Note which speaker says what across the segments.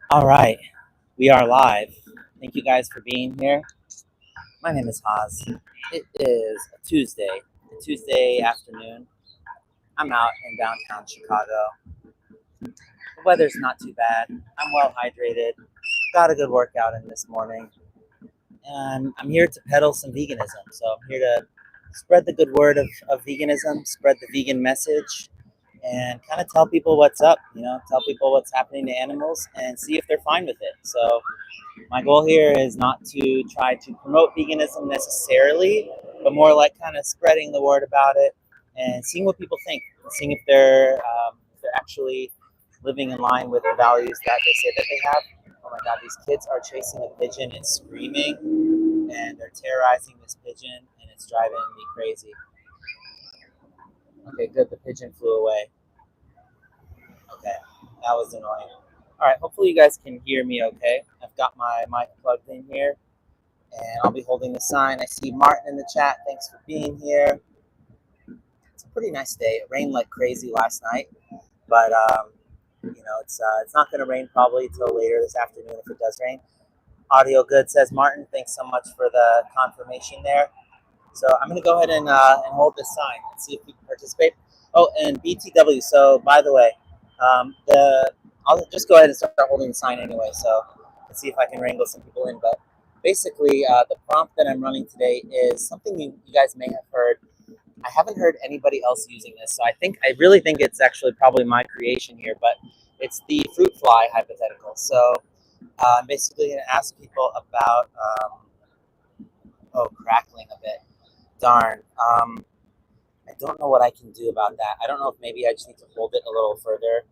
Speaker 1: All right, we are live. Thank you guys for being here. My name is Haas. It is a Tuesday afternoon. I'm out in downtown Chicago. The weather's not too bad. I'm well hydrated. Got a good workout in this morning. And I'm here to peddle some veganism. So I'm here to spread the good word of veganism, spread the vegan message, and kind of tell people what's up, tell people what's happening to animals and see if they're fine with it. So my goal here is not to try to promote veganism necessarily, but more like kind of spreading the word about it and seeing what people think, seeing if they're actually living in line with the values that they say that they have. Oh my God, these kids are chasing a pigeon and screaming, and they're terrorizing this pigeon, and it's driving me crazy. Okay, good. The pigeon flew away. Okay, that was annoying. All right, hopefully you guys can hear me okay. I've got my mic plugged in here, and I'll be holding the sign. I see Martin in the chat. Thanks for being here. It's a pretty nice day. It rained like crazy last night, but it's not going to rain probably till later this afternoon if it does rain. Audio good, says Martin. Thanks so much for the confirmation there. So I'm going to go ahead and hold this sign and see if we can participate. Oh, and BTW. So by the way, I'll just go ahead and start holding the sign anyway. So let's see if I can wrangle some people in. But basically, the prompt that I'm running today is something you guys may have heard. I haven't heard anybody else using this, so I really think it's actually probably my creation here. But it's the fruit fly hypothetical. So I'm basically going to ask people about. Crackling a bit. Darn. I don't know what I can do about that. I don't know if maybe I just need to hold it a little further.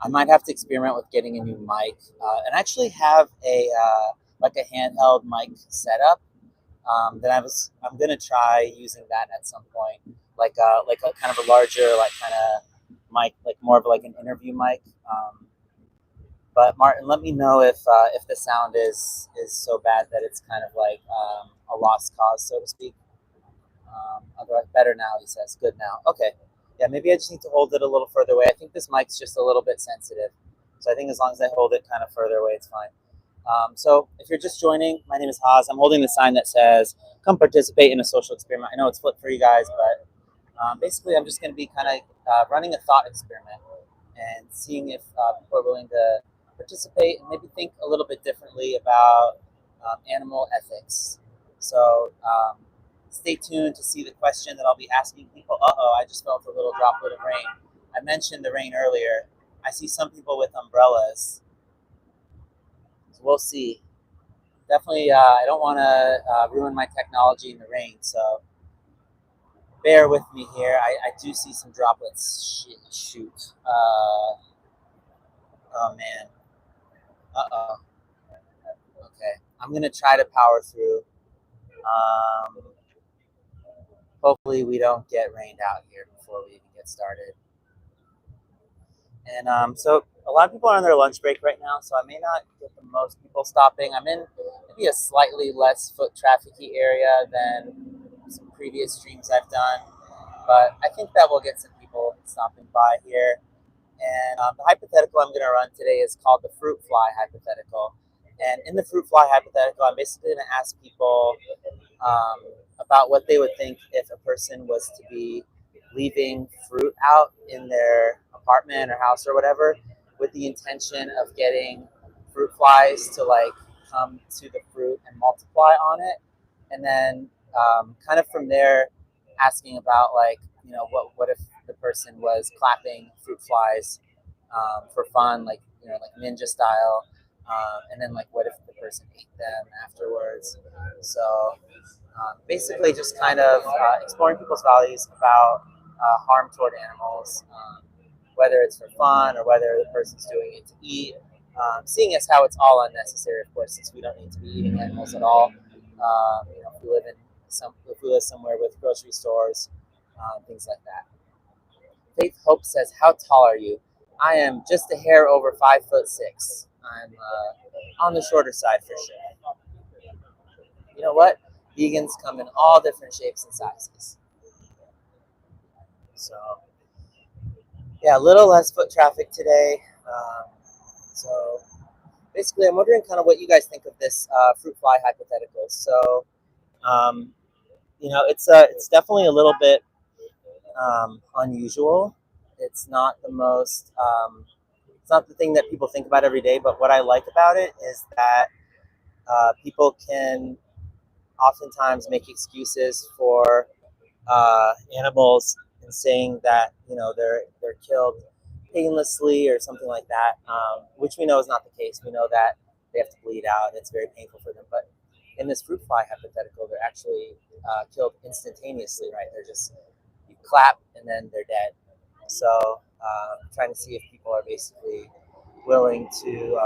Speaker 1: I might have to experiment with getting a new mic, and actually have a handheld mic setup. I'm gonna try using that at some point, like a kind of a larger kind of mic, like more of like an interview mic. But Martin, let me know if the sound is so bad that it's kind of like a lost cause, so to speak. Otherwise, better now, he says. Good now. Okay. Yeah, maybe I just need to hold it a little further away. I think this mic's just a little bit sensitive. So I think as long as I hold it kind of further away, it's fine. So if you're just joining, my name is Haas. I'm holding the sign that says, come participate in a social experiment. I know it's flipped for you guys, but basically I'm just going to be kind of running a thought experiment and seeing if people are willing to participate and maybe think a little bit differently about animal ethics. So stay tuned to see the question that I'll be asking people. I just felt a little droplet of rain. I mentioned the rain earlier. I see some people with umbrellas. So we'll see. Definitely, I don't want to ruin my technology in the rain, so bear with me here. I do see some droplets. Shoot. Oh, man. Uh-oh. Okay. I'm going to try to power through. Hopefully we don't get rained out here before we even get started. And so a lot of people are on their lunch break right now, so I may not get the most people stopping. I'm in maybe a slightly less foot trafficy area than some previous streams I've done, but I think that we'll get some people stopping by here. And the hypothetical I'm going to run today is called the fruit fly hypothetical. And in the fruit fly hypothetical, I'm basically going to ask people about what they would think if a person was to be leaving fruit out in their apartment or house or whatever, with the intention of getting fruit flies to come to the fruit and multiply on it, and then kind of from there asking about what if the person was clapping fruit flies for fun, like ninja style, and then what if the person ate them afterwards. So basically just kind of exploring people's values about harm toward animals, whether it's for fun or whether the person's doing it to eat, seeing as how it's all unnecessary, of course, since we don't need to be eating animals at all. If we live somewhere with grocery stores, things like that. Faith Hope says, how tall are you? I am just a hair over 5'6". I'm on the shorter side for sure. You know what? Vegans come in all different shapes and sizes. So Yeah, a little less foot traffic today. So basically, I'm wondering kind of what you guys think of this fruit fly hypothetical. So, um, it's definitely a little bit unusual. It's not the most, it's not the thing that people think about every day. But what I like about it is that people can oftentimes make excuses for animals and saying that they're killed painlessly or something like that, which we know is not the case. We know that they have to bleed out. It's very painful for them. But in this fruit fly hypothetical, they're actually killed instantaneously, right? They're just you clap and then they're dead. So I'm trying to see if people are basically willing to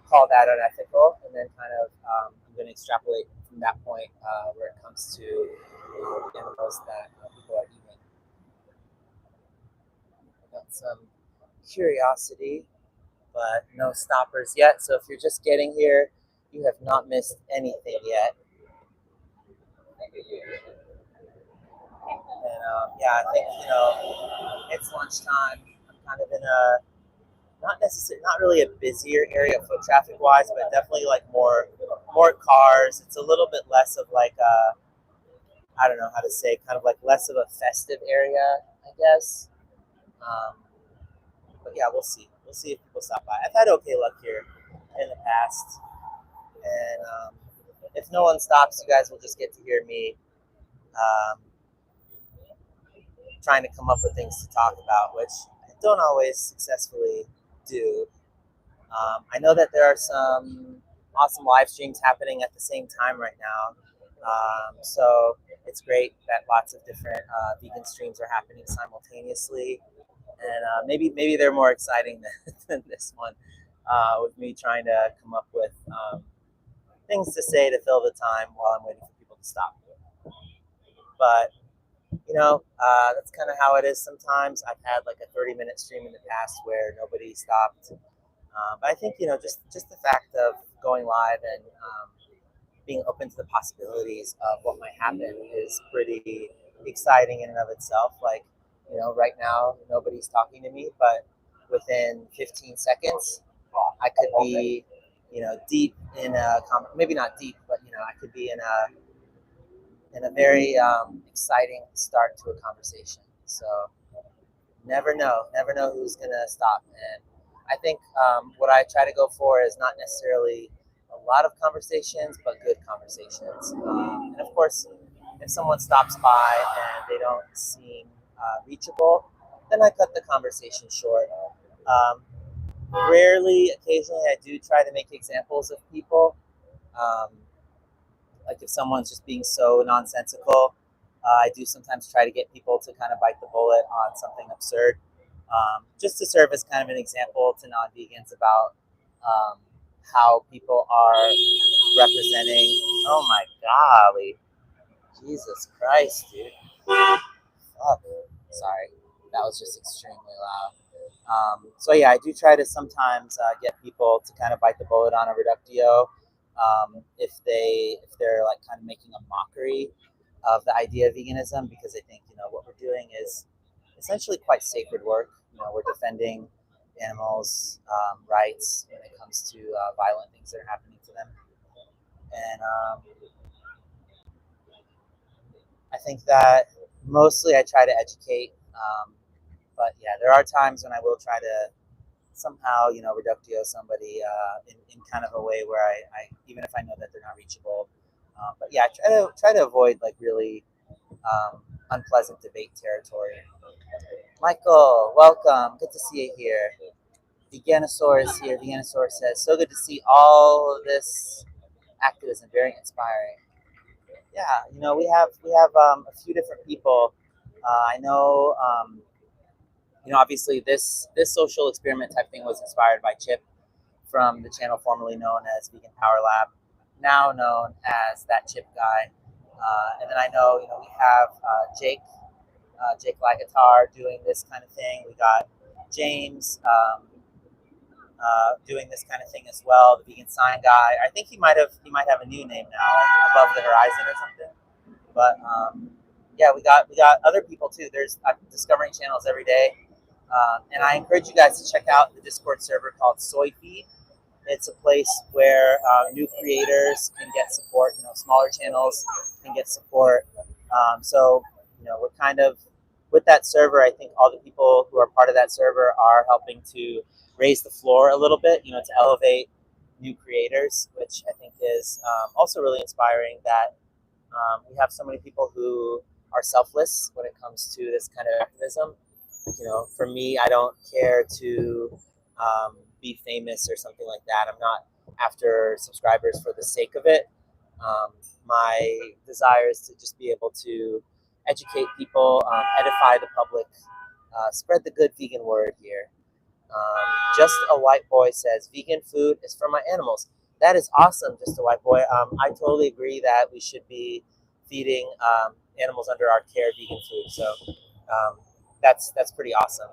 Speaker 1: call that unethical, and then kind of I'm going to extrapolate from that point where it comes to animals that people are eating. Got some curiosity, but no stoppers yet. So if you're just getting here, you have not missed anything yet. And yeah, I think it's lunchtime. I'm kind of in a not really a busier area foot traffic wise, but definitely like more cars. It's a little bit less of like a I don't know how to say, kind of like less of a festive area, I guess. Um, but yeah, we'll see. We'll see if people stop by. I've had okay luck here in the past, and if no one stops, you guys will just get to hear me um, trying to come up with things to talk about, which I don't always successfully do. I know that there are some awesome live streams happening at the same time right now. So it's great that lots of different vegan streams are happening simultaneously, and maybe they're more exciting than this one, with me trying to come up with things to say to fill the time while I'm waiting for people to stop. But that's kind of how it is sometimes. I've had like a 30-minute stream in the past where nobody stopped. But I think just the fact of going live and being open to the possibilities of what might happen is pretty exciting in and of itself. Like right now nobody's talking to me, but within 15 seconds, I could be deep in a maybe not deep, but I could be in a very exciting start to a conversation. So never know who's gonna stop. And I think what I try to go for is not necessarily a lot of conversations, but good conversations. And of course, if someone stops by and they don't seem reachable, then I cut the conversation short. Um, Rarely, occasionally, I do try to make examples of people. Um, like if someone's just being so nonsensical, I do sometimes try to get people to kind of bite the bullet on something absurd, just to serve as kind of an example to non-vegans about um, how people are representing. Oh my golly, Jesus Christ, dude! Fuck. Sorry, that was just extremely loud. So yeah, I do try to sometimes get people to kind of bite the bullet on a reductio, if they're like kind of making a mockery of the idea of veganism, because I think what we're doing is essentially quite sacred work. We're defending animals' rights when it comes to violent things that are happening to them, and I think that mostly I try to educate. But yeah, there are times when I will try to somehow reductio somebody in kind of a way where I even if I know that they're not reachable. But yeah, I try to avoid like really unpleasant debate territory. Michael, welcome. Good to see you here. Veganosaurus here. Veganosaurus says, so good to see all of this activism. Very inspiring. Yeah, we have a few different people. I know. Obviously this social experiment type thing was inspired by Chip from the channel formerly known as Vegan Power Lab, now known as That Chip Guy. And then I know, we have Jake Lagatar doing this kind of thing. We got James doing this kind of thing as well. The Vegan Sign Guy. I think he might have a new name now, like Above the Horizon or something. But yeah, we got other people too. I'm discovering channels every day. And I encourage you guys to check out the Discord server called Soy Feed. It's a place where new creators can get support. Smaller channels can get support. We're kind of with that server. I think all the people who are part of that server are helping to raise the floor a little bit. To elevate new creators, which I think is also really inspiring. That we have so many people who are selfless when it comes to this kind of activism. For me, I don't care to be famous or something like that. I'm not after subscribers for the sake of it. Um, my desire is to just be able to educate people, edify the public, spread the good vegan word here. Just a White Boy says, vegan food is for my animals. That is awesome, Just a White Boy. I totally agree that we should be feeding animals under our care vegan food. So that's pretty awesome.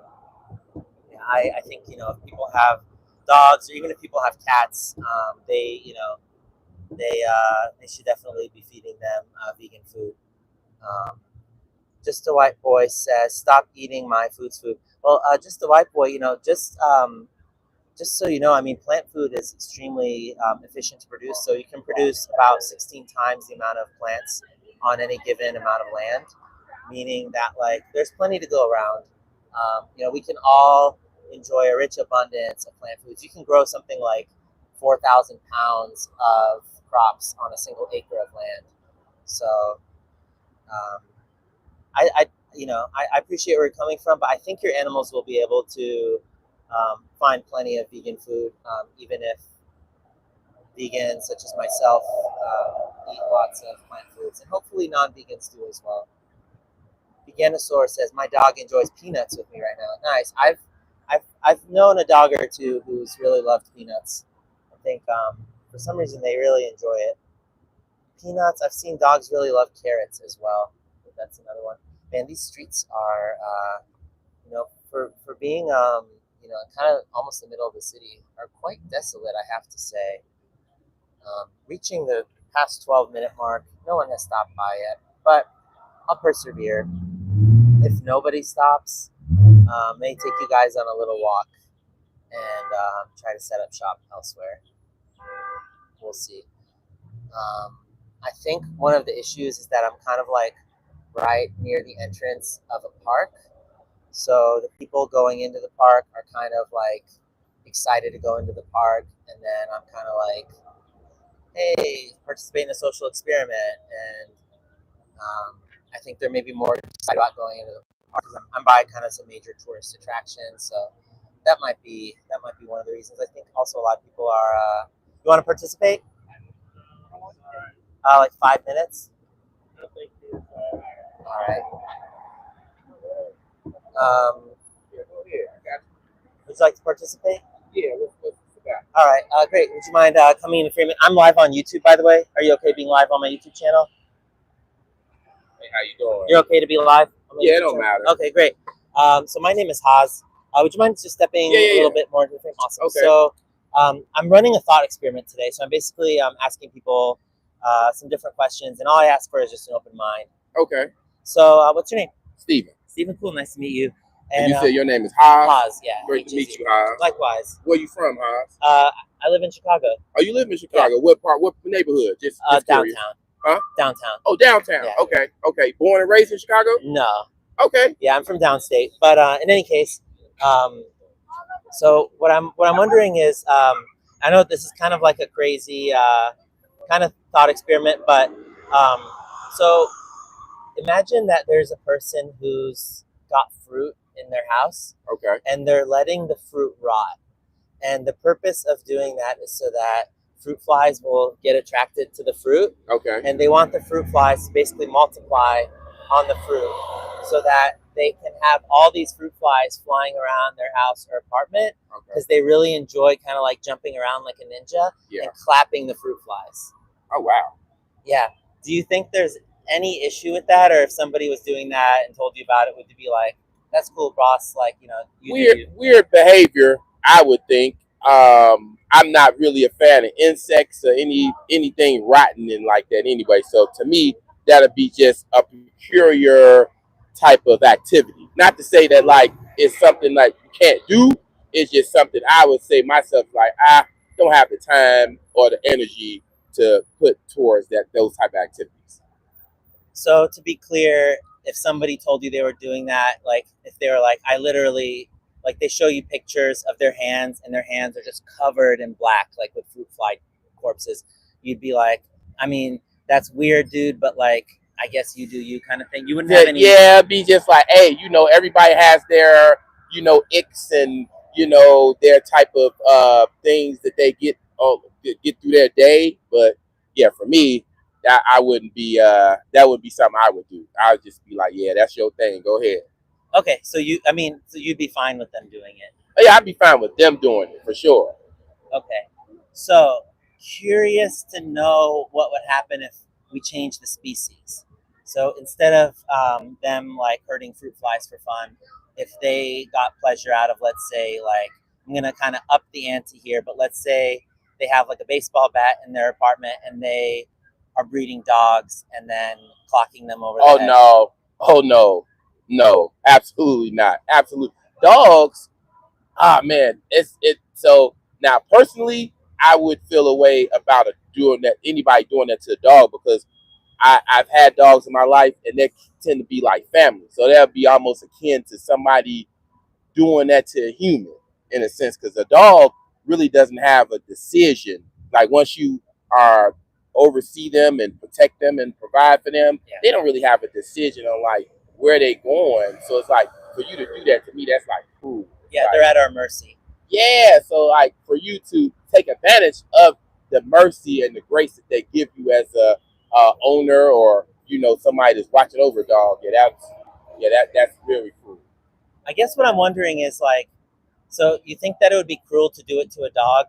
Speaker 1: Yeah, I think if people have dogs or even if people have cats, they should definitely be feeding them vegan food. Um, just a White Boy says, stop eating my food's food. Well, Just a White Boy, just so you know, I mean, plant food is extremely efficient to produce. So you can produce about 16 times the amount of plants on any given amount of land, meaning that there's plenty to go around. We can all enjoy a rich abundance of plant foods. You can grow something like 4,000 pounds of crops on a single acre of land. So um, I appreciate where you're coming from, but I think your animals will be able to find plenty of vegan food, even if vegans such as myself eat lots of plant foods, and hopefully non-vegans do as well. Veganosaur says, "My dog enjoys peanuts with me right now." Nice. I've known a dog or two who's really loved peanuts. I think for some reason they really enjoy it. Peanuts. I've seen dogs really love carrots as well. But that's another one. Man, these streets are, for being, kind of almost the middle of the city, are quite desolate, I have to say. Reaching the past 12-minute mark, no one has stopped by yet, but I'll persevere. If nobody stops, may take you guys on a little walk and try to set up shop elsewhere. We'll see. I think one of the issues is that I'm kind of right near the entrance of a park. So the people going into the park are kind of excited to go into the park, and then I'm kind of hey, participate in a social experiment. And I think they're maybe more excited about going into the park because I'm by kind of some major tourist attractions. So that might be one of the reasons. I think also a lot of people are. You want to participate? Like 5 minutes. All right. Would you like to participate?
Speaker 2: Yeah.
Speaker 1: All right. Great. Would you mind coming in for a minute? I'm live on YouTube, by the way. Are you okay being live on my YouTube channel?
Speaker 2: Hey, how you doing?
Speaker 1: You're okay to be live? On my
Speaker 2: Yeah,
Speaker 1: YouTube
Speaker 2: it don't
Speaker 1: channel?
Speaker 2: matter.
Speaker 1: Okay, great. So my name is Haas. Would you mind just stepping a little bit more into the frame? Awesome.
Speaker 2: Okay.
Speaker 1: So I'm running a thought experiment today. So I'm basically asking people some different questions, and all I ask for is just an open mind.
Speaker 2: Okay.
Speaker 1: So what's your name?
Speaker 2: Steven.
Speaker 1: Steven, cool. Nice to meet you.
Speaker 2: And you said your name is Haas?
Speaker 1: Haas, yeah.
Speaker 2: Great to meet you, Haas.
Speaker 1: Likewise.
Speaker 2: Where you from, Haas?
Speaker 1: I live in Chicago.
Speaker 2: Oh, you live in Chicago? Yeah. What part? What neighborhood? Just
Speaker 1: downtown.
Speaker 2: Huh?
Speaker 1: Downtown.
Speaker 2: Oh, downtown.
Speaker 1: Yeah.
Speaker 2: Okay. Born and raised in Chicago?
Speaker 1: No.
Speaker 2: Okay.
Speaker 1: Yeah, I'm from downstate. But in any case, so what I'm wondering is, I know this is kind of like a crazy kind of thought experiment, but so imagine that there's a person who's got fruit in their house.
Speaker 2: Okay.
Speaker 1: And they're letting the fruit rot. And the purpose of doing that is so that fruit flies will get attracted to the fruit.
Speaker 2: Okay.
Speaker 1: And they want the fruit flies to basically multiply on the fruit so that they can have all these fruit flies flying around their house or apartment because they really enjoy kind of jumping around like a ninja and clapping the fruit flies.
Speaker 2: Oh, wow.
Speaker 1: Yeah. Do you think there's any issue with that? Or if somebody was doing that and told you about it, would you be like, that's cool, boss?
Speaker 2: Weird behavior, I would think. I'm not really a fan of insects or anything rotten and like that anyway. So to me, that'd be just a peculiar type of activity. Not to say that like it's something like you can't do. It's just something I would say myself like I don't have the time or the energy to put towards those type of activities.
Speaker 1: So to be clear, if somebody told you they were doing that, like if they were like, I literally, like they show you pictures of their hands and their hands are just covered in black, like with fruit fly corpses, you'd be like, I mean, that's weird, dude, but like, I guess you do you kind of thing. You wouldn't have any.
Speaker 2: Yeah, be just like, hey, everybody has their, icks and their type of things that they get through their day. But yeah, for me, I wouldn't be that would be something I would do. I would just be like, yeah, that's your thing. Go ahead.
Speaker 1: Okay, so so you'd be fine with them doing it.
Speaker 2: Oh, yeah, I'd be fine with them doing it for sure.
Speaker 1: Okay. So, curious to know what would happen if we change the species. So, instead of them like hurting fruit flies for fun, if they got pleasure out of, let's say, like, I'm going to kind of up the ante here, but let's say they have like a baseball bat in their apartment and they are breeding dogs and then clocking them over the
Speaker 2: Oh
Speaker 1: head.
Speaker 2: no. Oh no, absolutely not. Absolutely. Dogs, man, so now personally, I would feel a way about anybody doing that to a dog because I've had dogs in my life and they tend to be like family. So that would be almost akin to somebody doing that to a human in a sense, because a dog really doesn't have a decision. Like once you are oversee them and protect them and provide for them,
Speaker 1: Yeah.
Speaker 2: they don't really have a decision on like where they going. So it's like for you to do that to me, that's like cool.
Speaker 1: Yeah,
Speaker 2: like,
Speaker 1: they're at our mercy.
Speaker 2: Yeah, so like for you to take advantage of the mercy and the grace that they give you as a owner or somebody that's watching over a dog, that's very cool.
Speaker 1: I guess what I'm wondering is like, so you think that it would be cruel to do it to a dog?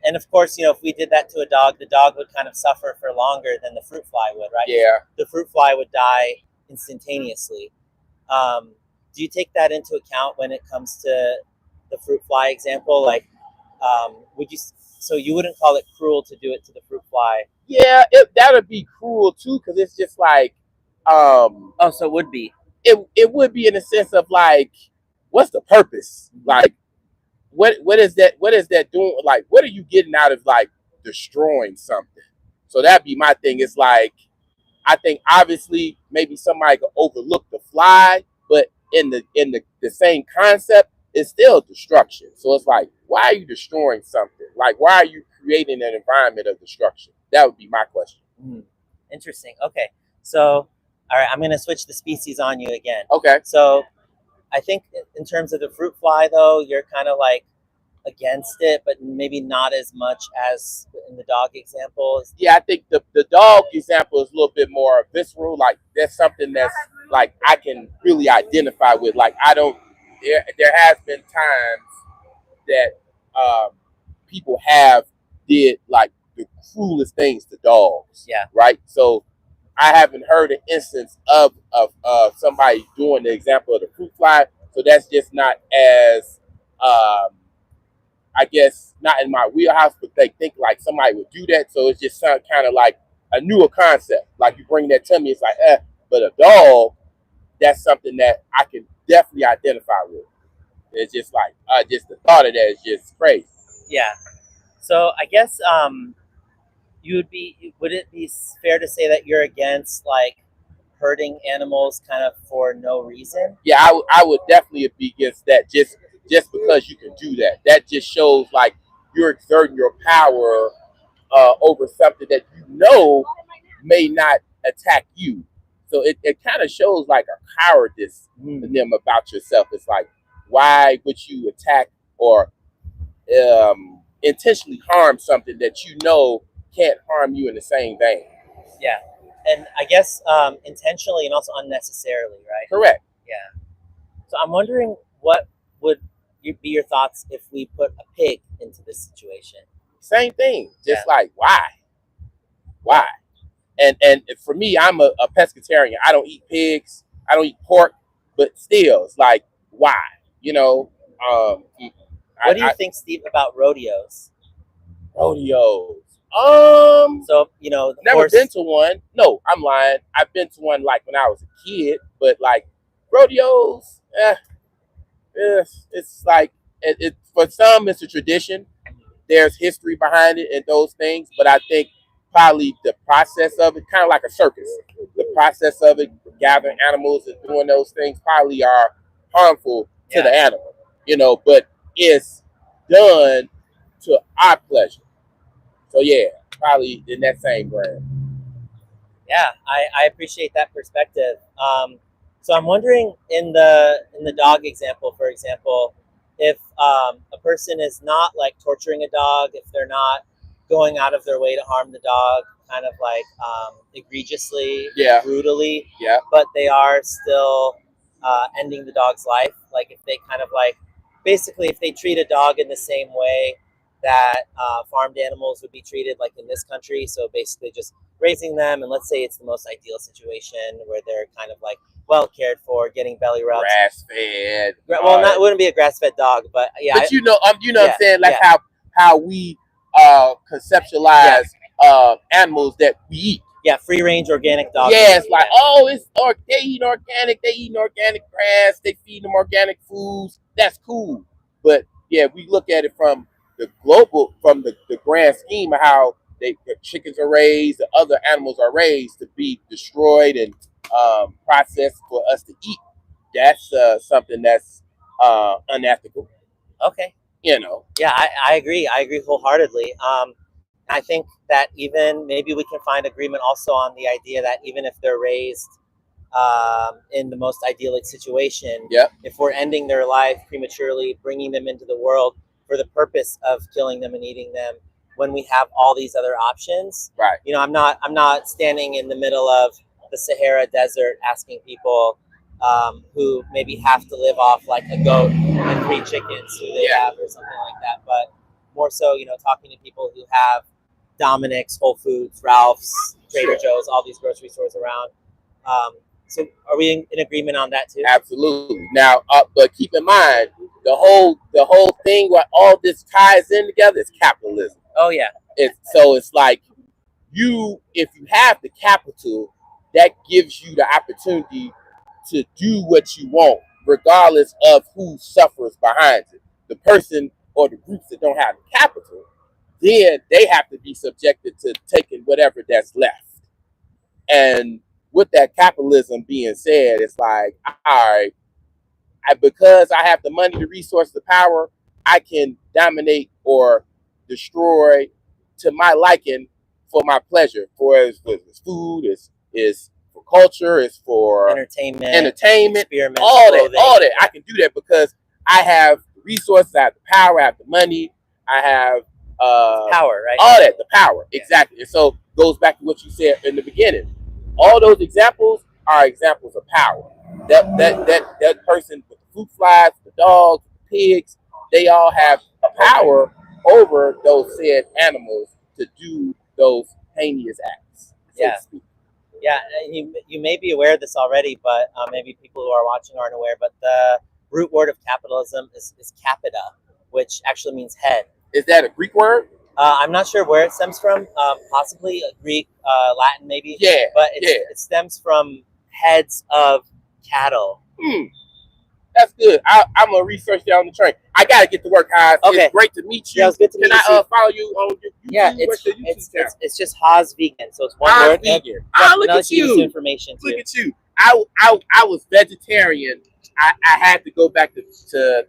Speaker 1: And of course, if we did that to a dog, the dog would kind of suffer for longer than the fruit fly would, right?
Speaker 2: Yeah.
Speaker 1: The fruit fly would die instantaneously. Do you take that into account when it comes to the fruit fly example? Like, would you? So you wouldn't call it cruel to do it to the fruit fly?
Speaker 2: Yeah, that would be cruel too, because it's just like,
Speaker 1: Oh, so it would be.
Speaker 2: It would be in the sense of like, what's the purpose? Like, what is that doing? Like, what are you getting out of like destroying something? So that'd be my thing. It's like, I think obviously maybe somebody could overlook the fly, but in the same concept, it's still destruction. So it's like, why are you destroying something? Like, why are you creating an environment of destruction? That would be my question.
Speaker 1: Interesting. Okay, so all right, I'm going to switch the species on you again.
Speaker 2: Okay.
Speaker 1: So I think in terms of the fruit fly, though, you're kind of like against it, but maybe not as much as in the dog example.
Speaker 2: Yeah, I think the dog example is a little bit more visceral. Like that's something that's like I can really identify with. Like I don't. There has been times that people have did like the cruelest things to dogs.
Speaker 1: Yeah.
Speaker 2: Right. So I haven't heard an instance of somebody doing the example of the fruit fly. So that's just not as I guess not in my wheelhouse, but they think like somebody would do that. So it's just kind of like a newer concept. Like you bring that to me, it's like, but a dog, that's something that I can definitely identify with. It's just like, just the thought of that is just crazy.
Speaker 1: Yeah. So I guess would it be fair to say that you're against like hurting animals kind of for no reason?
Speaker 2: Yeah, I would definitely be against that just because you can do that. That just shows like you're exerting your power over something that may not attack you. So it kind of shows like a cowardice in them about yourself. It's like, why would you attack or intentionally harm something that can't harm you in the same vein?
Speaker 1: Yeah. And I guess intentionally and also unnecessarily, right?
Speaker 2: Correct.
Speaker 1: Yeah. So I'm wondering what would be your thoughts if we put a pig into this situation?
Speaker 2: Same thing. Just like, why? Why? And for me, I'm a pescatarian. I don't eat pigs. I don't eat pork. But still, it's like, why?
Speaker 1: What do you think, Steve, about rodeos?
Speaker 2: Rodeos.
Speaker 1: So, you know, the
Speaker 2: Never
Speaker 1: horse.
Speaker 2: been to one. No, I'm lying. I've been to one like when I was a kid, but like rodeos, it's like it for some it's a tradition. There's history behind it and those things, but I think probably the process of it, kind of like a circus, the process of it, gathering animals and doing those things probably are harmful to the animal, you know, but it's done to our pleasure. So yeah, probably in that same brand.
Speaker 1: Yeah, I appreciate that perspective. So I'm wondering in the dog example, for example, if a person is not like torturing a dog, if they're not going out of their way to harm the dog, kind of like egregiously,
Speaker 2: Yeah.
Speaker 1: brutally,
Speaker 2: Yeah.
Speaker 1: but they are still ending the dog's life. Like if they kind of like, basically, if they treat a dog in the same way that farmed animals would be treated, like in this country, so basically just raising them, and let's say it's the most ideal situation where they're kind of like well cared for, getting belly rubs,
Speaker 2: Grass fed.
Speaker 1: well, not, it wouldn't be a grass-fed dog, but yeah,
Speaker 2: But you know what
Speaker 1: yeah,
Speaker 2: I'm saying, like
Speaker 1: yeah.
Speaker 2: how we conceptualize animals that we eat.
Speaker 1: Yeah, free range organic dog.
Speaker 2: Yeah, it's like, oh, they eat organic, they eat organic grass, they feed them organic foods. That's cool. But yeah, we look at it from the global, from the grand scheme of how the chickens are raised, the other animals are raised to be destroyed and processed for us to eat. That's something that's unethical.
Speaker 1: Okay.
Speaker 2: You know.
Speaker 1: Yeah, I agree. I agree wholeheartedly. I think that even maybe we can find agreement also on the idea that even if they're raised in the most idyllic situation,
Speaker 2: Yep.
Speaker 1: if we're ending their life prematurely, bringing them into the world for the purpose of killing them and eating them, when we have all these other options,
Speaker 2: Right.
Speaker 1: you know, I'm not standing in the middle of the Sahara Desert asking people who maybe have to live off like a goat and 3 chickens who they have or something like that, but more so, you know, talking to people who have Dominic's, Whole Foods, Ralph's, Trader Joe's, all these grocery stores around. So are we in agreement on that too?
Speaker 2: Absolutely. Now, but keep in mind the whole thing where all this ties in together is capitalism.
Speaker 1: Oh yeah.
Speaker 2: It's like if you have the capital, that gives you the opportunity to do what you want, regardless of who suffers behind it. The person or the groups that don't have the capital, then they have to be subjected to taking whatever that's left. And with that capitalism being said, it's like, all right, because I have the money, the resource, the power, I can dominate or destroy to my liking for my pleasure. For it's food, is for culture, it's for
Speaker 1: entertainment,
Speaker 2: all that. I can do that because I have the resources, I have the power, I have the money, I have
Speaker 1: power, right?
Speaker 2: All that, the power, exactly. And so goes back to what you said in the beginning. All those examples are examples of power. That person with the fruit flies, the dogs, the pigs, they all have a power over those said animals to do those heinous acts. So
Speaker 1: yeah. Yeah, you may be aware of this already, but maybe people who are watching aren't aware, but the root word of capitalism is capita, which actually means head.
Speaker 2: Is that a Greek word?
Speaker 1: I'm not sure where it stems from, possibly Greek, Latin maybe.
Speaker 2: Yeah,
Speaker 1: but it stems from heads of cattle.
Speaker 2: That's good. I'm gonna research that on the train. I gotta get to work, guys. Okay. It's great to meet you.
Speaker 1: Yeah, it was good to meet you.
Speaker 2: Can I follow you on YouTube?
Speaker 1: Yeah, it's just Haas Vegan, so it's one word.
Speaker 2: Vegan.
Speaker 1: Look at you. Information too.
Speaker 2: Look at you. I was vegetarian. I had to go back to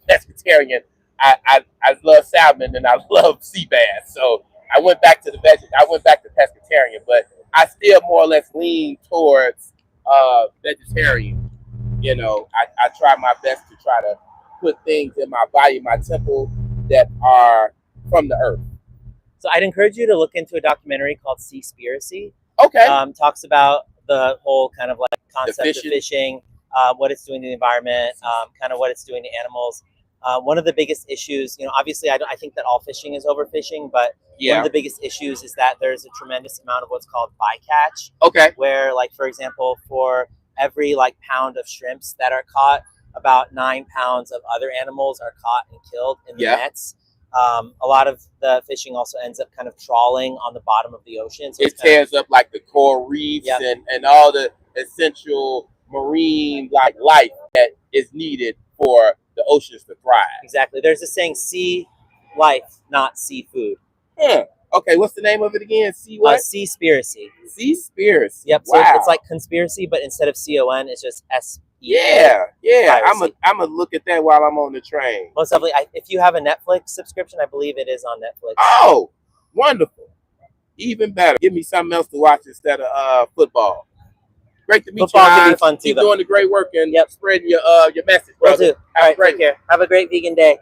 Speaker 2: pescatarian. I love salmon and I love sea bass, so I went back to pescatarian, but I still more or less lean towards vegetarian. You know, I try my best to try to put things in my body, my temple, that are from the earth.
Speaker 1: So I'd encourage you to look into a documentary called Seaspiracy.
Speaker 2: Okay.
Speaker 1: Talks about the whole kind of like concept of fishing, what it's doing to the environment, kind of what it's doing to animals. One of the biggest issues, you know, obviously I think that all fishing is overfishing, but one of the biggest issues is that there's a tremendous amount of what's called bycatch.
Speaker 2: Okay.
Speaker 1: Where, like, for example, for every like pound of shrimps that are caught, about 9 pounds of other animals are caught and killed in the nets. A lot of the fishing also ends up kind of trawling on the bottom of the ocean. So
Speaker 2: it tears up like the coral reefs and all the essential marine like life that is needed for the oceans to thrive.
Speaker 1: Exactly. There's a saying, sea life, not seafood.
Speaker 2: Okay, what's the name of it again? Sea what?
Speaker 1: Seaspiracy.
Speaker 2: Seaspiracy.
Speaker 1: Yep.
Speaker 2: Wow.
Speaker 1: So it's like conspiracy, but instead of CON, it's just SE.
Speaker 2: Yeah. I'm gonna look at that while I'm on the train.
Speaker 1: Most definitely. If you have a Netflix subscription, I believe it is on Netflix.
Speaker 2: Oh, wonderful. Even better. Give me something else to watch instead of football. Great to meet
Speaker 1: football
Speaker 2: you. Football
Speaker 1: can be fun too.
Speaker 2: Keep doing the great work and spreading your message,
Speaker 1: Will
Speaker 2: brother.
Speaker 1: do. All right, take care. Have a great vegan day.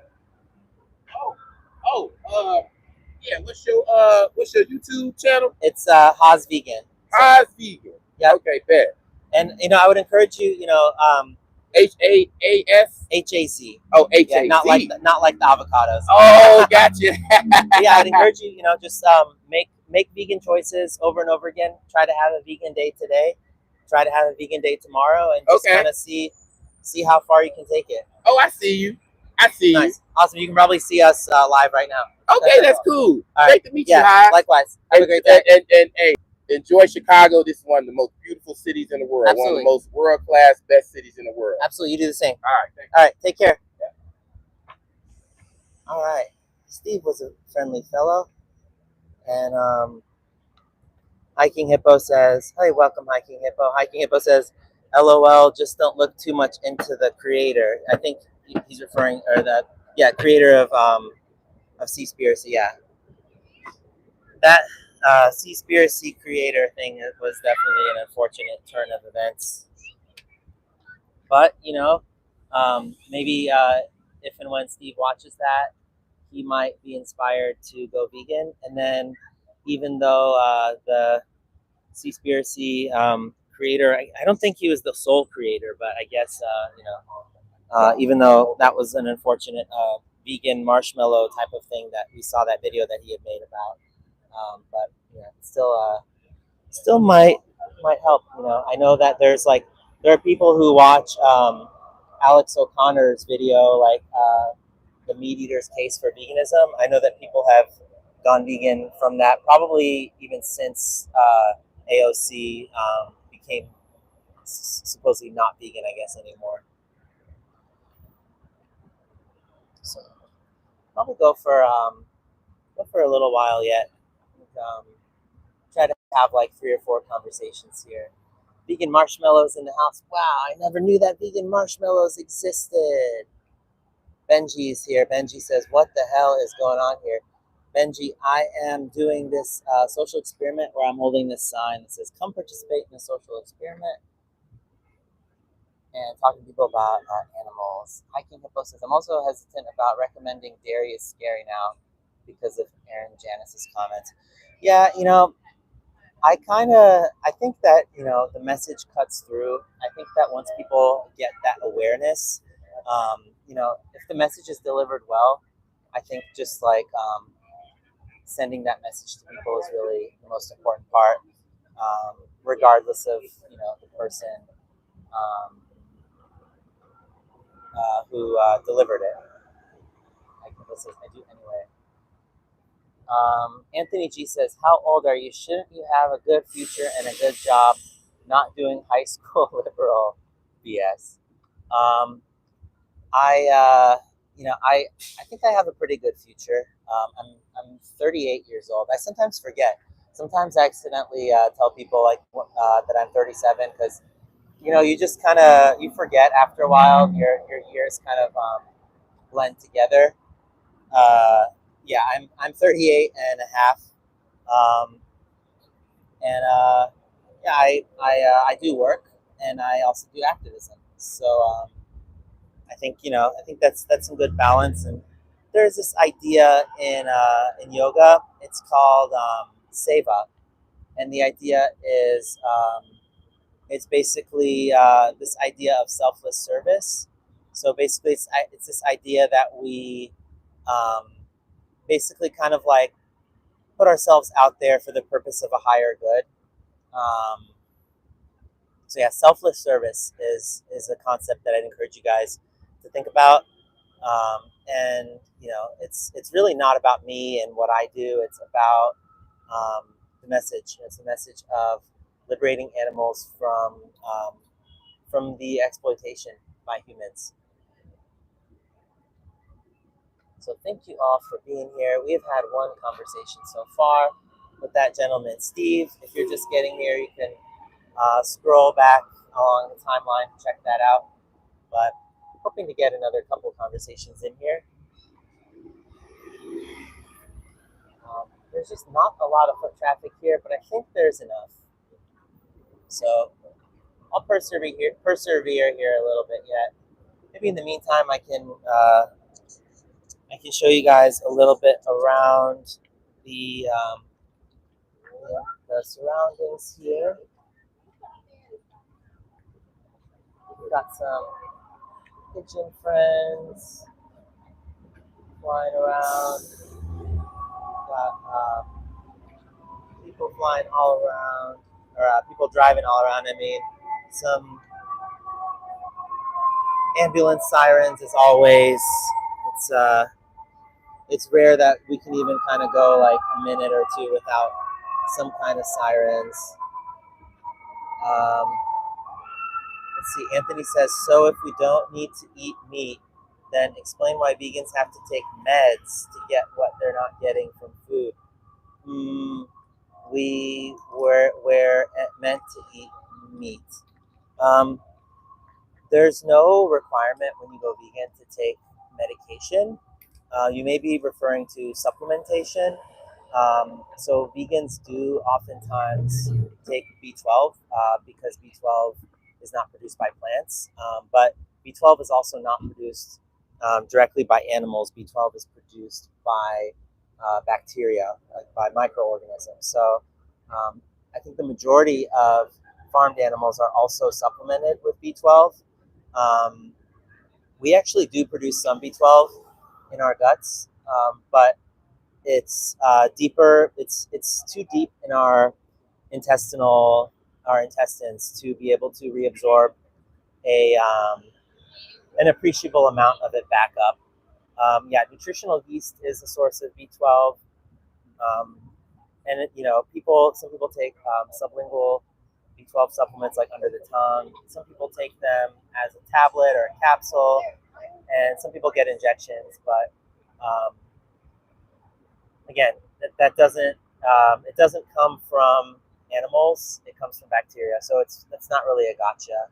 Speaker 2: Yeah. What's your YouTube channel?
Speaker 1: It's Haas Vegan.
Speaker 2: Haas Vegan. Yeah. Okay, bet.
Speaker 1: And I would encourage you,
Speaker 2: HAAS
Speaker 1: HAC.
Speaker 2: Oh, HAC.
Speaker 1: Yeah, not like the avocados.
Speaker 2: Oh, gotcha.
Speaker 1: Yeah, I'd encourage you, just make vegan choices over and over again. Try to have a vegan day today. Try to have a vegan day tomorrow, and just kind of see how far you can take it.
Speaker 2: Oh, I see you.
Speaker 1: Nice. Awesome. You can probably see us live right now.
Speaker 2: Okay, that's cool.
Speaker 1: All
Speaker 2: Great to meet you.
Speaker 1: Likewise. Have a great day.
Speaker 2: And hey, enjoy Chicago. This is one of the most beautiful cities in the world.
Speaker 1: Absolutely.
Speaker 2: One of the most world-class, best cities in the world.
Speaker 1: Absolutely. You do the same.
Speaker 2: All right. Thanks.
Speaker 1: All right. Take care. Yeah. All right. Steve was a friendly fellow. And Hiking Hippo says, "Hey, welcome, Hiking Hippo." Hiking Hippo says, "LOL, just don't look too much into the creator." I think he's referring, creator of Seaspiracy. Yeah, that Seaspiracy creator thing was definitely an unfortunate turn of events. But maybe if and when Steve watches that, he might be inspired to go vegan. And then, even though the Seaspiracy creator, I don't think he was the sole creator, but I guess even though that was an unfortunate vegan marshmallow type of thing that we saw that video that he had made about, but still might help. I know that there are people who watch Alex O'Connor's video, like the Meat Eater's Case for Veganism. I know that people have gone vegan from that, probably even since AOC became supposedly not vegan, I guess, anymore. So probably go for a little while yet. Try to have like 3 or 4 conversations here. Vegan marshmallows in the house. Wow, I never knew that vegan marshmallows existed. Benji's here. Benji says, "What the hell is going on here?" Benji, I am doing this social experiment where I'm holding this sign that says, "Come participate in a social experiment," and talking to people about animals. Hiking Hippo says, "I'm also hesitant about recommending dairy is scary now because of Aaron Janice's comments." Yeah, I think that, the message cuts through. I think that once people get that awareness, if the message is delivered well, I think just like sending that message to people is really the most important part, regardless of, the person who delivered it. I do anyway. Anthony G says, "How old are you? Shouldn't you have a good future and a good job, not doing high school liberal BS?" I think I have a pretty good future. I'm 38 years old. I sometimes forget. Sometimes I accidentally tell people that I'm 37 because you just you forget after a while. Your years kind of blend together. I'm 38 and a half. I do work, and I also do activism. So I think that's some good balance. And there's this idea in yoga. It's called seva, and the idea is it's basically this idea of selfless service. So basically, it's this idea that we basically kind of like put ourselves out there for the purpose of a higher good. So yeah, selfless service is a concept that I'd encourage you guys to think about. And it's really not about me and what I do. It's about the message. It's a message of liberating animals from the exploitation by humans. So thank you all for being here. We have had one conversation so far with that gentleman, Steve. If you're just getting here, you can scroll back along the timeline to check that out. But hoping to get another couple conversations in here. There's just not a lot of foot traffic here, but I think there's enough. So I'll persevere here a little bit yet. Maybe in the meantime, I can show you guys a little bit around the the surroundings here. We've got some pigeon friends flying around. Got people flying all around, or people driving all around. I mean, some ambulance sirens as always. It's uh, it's rare that we can even kind of go like a minute or two without some kind of sirens. Um, let's see. Anthony says, so if we don't need to eat meat, then explain why vegans have to take meds to get what they're not getting from food. We're meant to eat meat. Um, there's no requirement when you go vegan to take medication. You may be referring to supplementation. So vegans do oftentimes take B12 because B12 is not produced by plants, but B12 is also not produced directly by animals. B12 is produced by bacteria, like by microorganisms. So I think the majority of farmed animals are also supplemented with B12. Um, we actually do produce some B12 in our guts, but it's deeper. It's too deep in our intestines to be able to reabsorb a an appreciable amount of it back up. Yeah, nutritional yeast is a source of B12, and some people take sublingual B12 supplements like under the tongue. Some people take them as a tablet or a capsule, and some people get injections. But again, that doesn't it doesn't come from animals. It comes from bacteria, so that's not really a gotcha.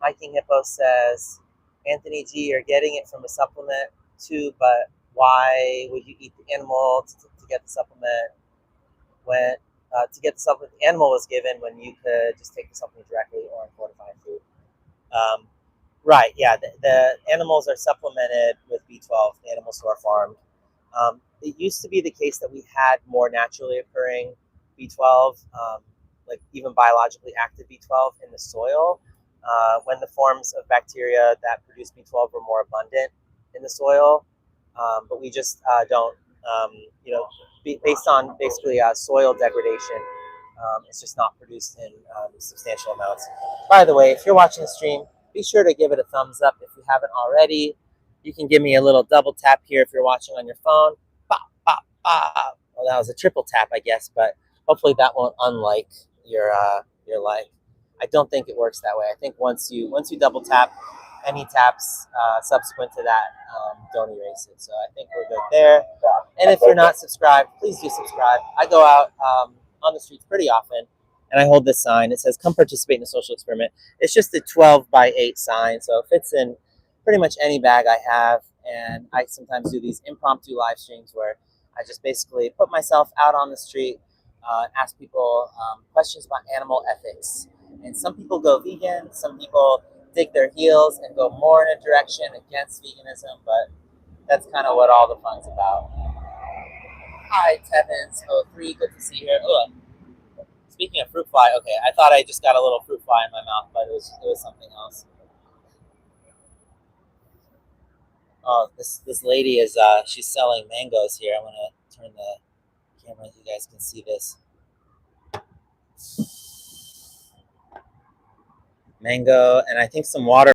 Speaker 1: Hiking Hippo says, Anthony G, you're getting it from a supplement too, but why would you eat the animal to get the supplement when to get the supplement the animal was given when you could just take the supplement directly or in fortified food? Right, yeah, the animals are supplemented with B12, the animals who are farmed. It used to be the case that we had more naturally occurring B12, like even biologically active B12 in the soil, when the forms of bacteria that produce B12 were more abundant in the soil. But we just don't, based on basically soil degradation, it's just not produced in substantial amounts. By the way, if you're watching the stream, be sure to give it a thumbs up if you haven't already. You can give me a little double tap here if you're watching on your phone. Bop, bop, bop. Well, that was a triple tap, I guess, but hopefully that won't unlike your like. I don't think it works that way. I think once you double tap, any taps subsequent to that don't erase it. So I think we're good there. And if you're not subscribed, please do subscribe. I go out on the streets pretty often, and I hold this sign. It says, "Come participate in a social experiment." It's just a 12x8 sign, so it fits in pretty much any bag I have. And I sometimes do these impromptu live streams where I just basically put myself out on the street, ask people questions about animal ethics. And some people go vegan, some people dig their heels and go more in a direction against veganism, but that's kind of what all the fun's about. Hi, Tevins03, good to see you here. Ugh. Speaking of fruit fly, okay, I thought I just got a little fruit fly in my mouth, but it was something else. Oh, this lady is she's selling mangoes here. I'm gonna turn the camera so you guys can see this. Mango, and I think some water